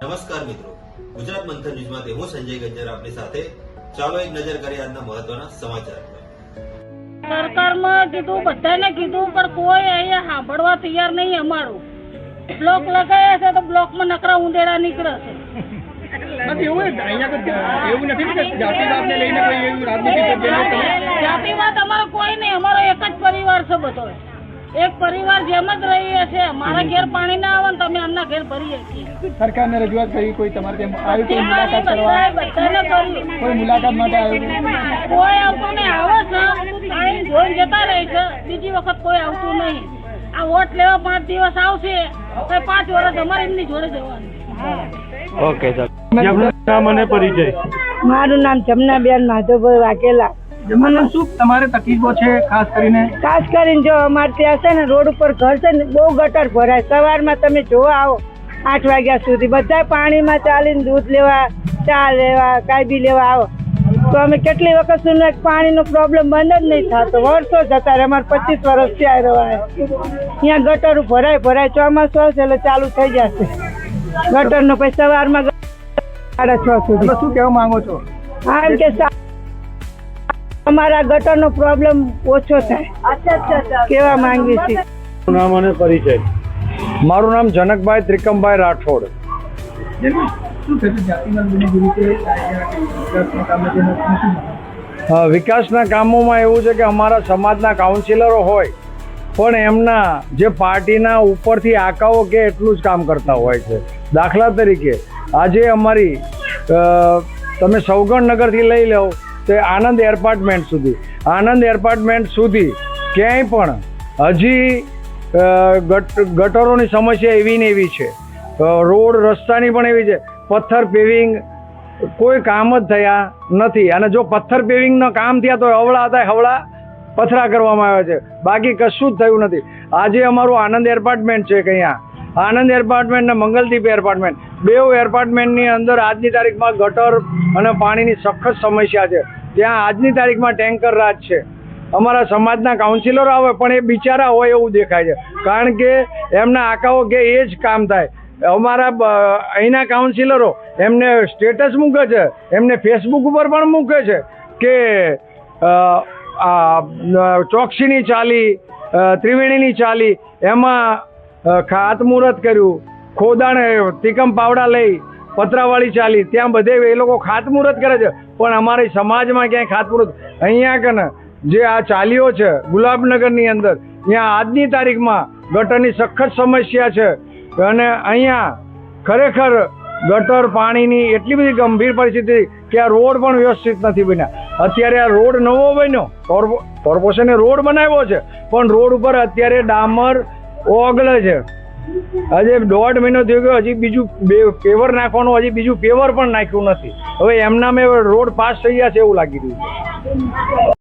નમસ્કાર મિત્રો, ગુજરાત મંથન ન્યૂઝમાં હું સંજય ગજ્જર આપની સાથે. ચાલો એક નજર કરીએ આજના મહત્વના સમાચાર પર. સરકારમાં કીધું, બધાને કીધું, પણ કોઈ અહીંયા સાંભળવા તૈયાર નહીં. અમારું બ્લોક લગાયા છે તો બ્લોકમાં નકરા ઉંદેડા નીકળે છે. જાતિવાદ અમારો કોઈ નહીં, અમારો એક જ પરિવાર છે. બધો એક પરિવાર જેમ જ રહીએ છે. મારા ઘેર પાણી ના આવે ને તમે એમના ઘેર ભરીએ છીએ. સરકારને રજૂઆત કરી, કોઈ તમારે ત્યાં આવ્યું, કોઈ મુલાકાત કરવા, બધાને કર્યું, કોઈ મુલાકાત માટે આવ્યું? કોઈ આવતું નહીં. આવે છે પાણી જોઈને જતા રહે છે, બીજી વખત કોઈ આવતું નહીં. આ વોટ લેવા 5 દિવસ આવશે, 5 વર્ષ અમારે એમની જોડે જવાનું. ઓકે સર, નામ અને પરિચય? મારું નામ જમનાબેન માધવભાઈ વાઘેલા. જમાના શું તમારે તકલીફો છે ખાસ કરીને? ખાસ કરીને જો અમારે ત્યાં છે ને રોડ ઉપર ઘર છે ને, બહુ ગટર ભરાય. સવારમાં તમે જોવા આવો 8 વાગ્યા સુધી બધા પાણીમાં ચાલીને દૂધ લેવા, ચા લેવા, કાંઈ બી લેવા આવો તો અમે કેટલી વખત સુધી પાણીનો પ્રોબ્લેમ બંધ જ નહીં થતો. વર્ષો જતા રહે. અમારે 25 વર્ષથી આવ્યો. અહીંયા ગટરો ભરાય ચોમાસું આવશે એટલે ચાલુ થઈ જશે ગટરનો. પછી સવારમાં 6:30 સુધી. શું કહેવા માંગો છો? હા, એમ કે અમારા ગટરનો પ્રોબ્લેમ ઓછો થાય કેવા માંગીએ છીએ. નામ અને પરિચય? મારું નામ જનકભાઈ ત્રિકમભાઈ રાઠોડ. વિકાસના કામોમાં એવું છે કે અમારા સમાજના કાઉન્સિલરો હોય પણ એમના જે પાર્ટીના ઉપરથી આકાઓ કે એટલું જ કામ કરતા હોય છે. દાખલા તરીકે આજે અમારી તમે સૌગણનગરથી લઈ લો તો આનંદ એપાર્ટમેન્ટ સુધી ક્યાંય પણ હજી ગટરોની સમસ્યા એવી ને એવી છે. રોડ રસ્તાની પણ એવી છે. પથ્થર પેવિંગ કોઈ કામ જ થયા નથી. અને જો પથ્થર પેવિંગના કામ થયા તો હવળા પથરા કરવામાં આવે છે, બાકી કશું જ થયું નથી. આજે અમારું આનંદ એપાર્ટમેન્ટ છે કે અહીંયા આનંદ એપાર્ટમેન્ટ ને મંગલદીપ એપાર્ટમેન્ટ, બે એપાર્ટમેન્ટની અંદર આજની તારીખમાં ગટર અને પાણીની સખત સમસ્યા છે. ત્યાં આજની તારીખમાં ટેન્કર રાજ છે. અમારા સમાજના કાઉન્સિલરો આવે પણ એ બિચારા હોય એવું દેખાય છે, કારણ કે એમના આકાઓ કે એ જ કામ થાય. અમારા અહીંના કાઉન્સિલરો એમને સ્ટેટસ મૂકે છે, એમને ફેસબુક ઉપર પણ મૂકે છે કે ચોકસીની ચાલી, ત્રિવેણીની ચાલી, એમાં ખાતમુહૂર્ત કર્યું, ખોદાણ તીકમ પાવડા લઈ પતરાવાળી ચાલી, ત્યાં બધે એ લોકો ખાતમુહૂર્ત કરે છે. પણ અમારી સમાજમાં ક્યાંય ખાતમુહૂર્ત અહીંયા કે ને જે આ ચાલીઓ છે ગુલાબનગરની અંદર, ત્યાં આજની તારીખમાં ગટરની સખત સમસ્યા છે. અને અહીંયા ખરેખર ગટર પાણીની એટલી બધી ગંભીર પરિસ્થિતિ કે આ રોડ પણ વ્યવસ્થિત નથી બન્યા. અત્યારે આ રોડ નવો બન્યો, કોર્પોરેશને રોડ બનાવ્યો છે પણ રોડ ઉપર અત્યારે ડામર ઓગળે છે. હજી 1.5 મહિનો થયો ગયો, હજી બીજું પેવર નાખવાનું, હજી બીજું પેવર પણ નાખ્યું નથી. હવે એમના મેં રોડ પાસ થઈ ગયા છે એવું લાગી રહ્યું છે.